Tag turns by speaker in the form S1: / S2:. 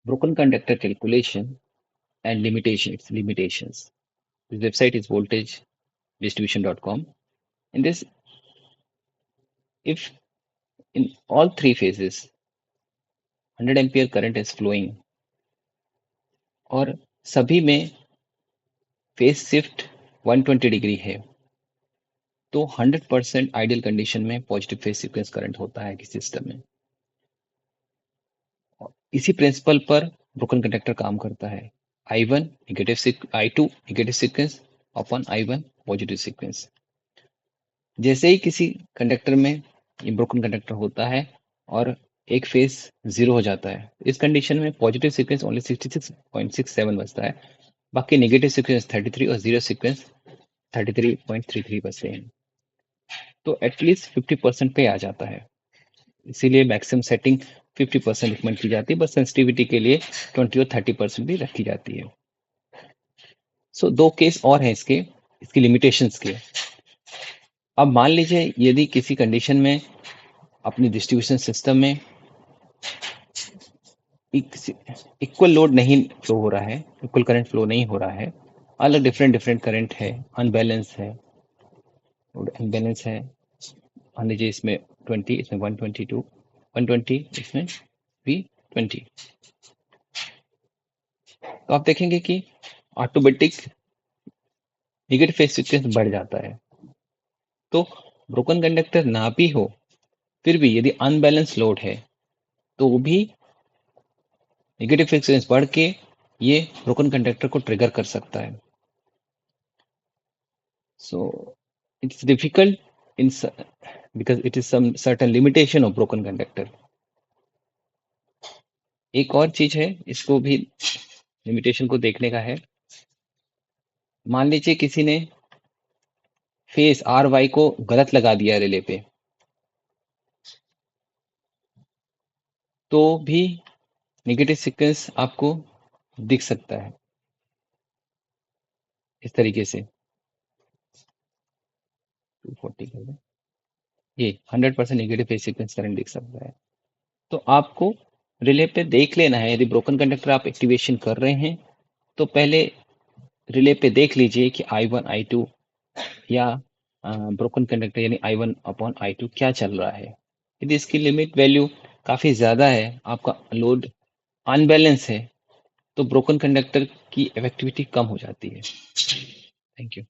S1: Broken conductor calculation and limitations. This website is voltagedistribution.com. In this, if in all three phases 100 ampere current is flowing और सभी में phase shift 120 degree है, तो 100% ideal condition में positive phase sequence current होता है किसी system में। इसी प्रिंसिपल पर ब्रोकन कंडक्टर काम करता है। I2 negative sequence upon I1 positive sequence. जैसे ही किसी कंडक्टर में ये ब्रोकन कंडक्टर होता है और एक फेज 0 हो जाता है, इस कंडीशन में पॉजिटिव सीक्वेंस ओनली 66.67 बचता है, बाकी नेगेटिव सीक्वेंस 33 और जीरो सीक्वेंस 33.33 बचते हैं। तो एटलीस्ट 50% पे आ जाता है, इसीलिए मैक्सिमम सेटिंग 50% रिकमेंड की जाती है, बस सेंसिटिविटी के लिए 20 और 30% भी रखी जाती है। सो दो केस और हैं इसकी लिमिटेशंस के। अब मान लीजिए यदि किसी कंडीशन में अपनी डिस्ट्रीब्यूशन सिस्टम में इक्वल लोड नहीं फ्लो हो रहा है, इक्वल करंट फ्लो नहीं हो रहा है, अलग डिफरेंट करंट है, अनबैलेंस है, मान लीजिए इसमें 20, इसमें 122, 120, इसमें भी 20, तो आप देखेंगे कि ऑटोमेटिक नेगेटिव फेज सीक्वेंस बढ़ जाता है। तो ब्रोकन कंडक्टर ना भी हो, फिर भी यदि अनबैलेंस लोड है तो वो भी नेगेटिव फेज सीक्वेंस बढ़ के ये ब्रोकन कंडक्टर को ट्रिगर कर सकता है। So it's difficult in because it is some certain limitation of broken conductor. एक और चीज है, इसको भी लिमिटेशन को देखने का है। मान लीजिए किसी ने फेस आर वाई को गलत लगा दिया रिले पे, तो भी नेगेटिव सीक्वेंस आपको दिख सकता है इस तरीके से। 240 कर दें, ये 100% नेगेटिव फेज सीक्वेंस करंट दिख सकता है। तो आपको रिले पे देख लेना है, यदि ब्रोकन कंडक्टर आप एक्टिवेशन कर रहे हैं तो पहले रिले पे देख लीजिए कि I1 I2 या ब्रोकन कंडक्टर यानी I1 अपॉन I2 क्या चल रहा है। यदि इसकी लिमिट वैल्यू काफी ज्यादा है, आपका लोड अनबैलेंस है, तो ब्रोकन कंडक्टर की इफेक्टिविटी कम हो जाती है। Thank you.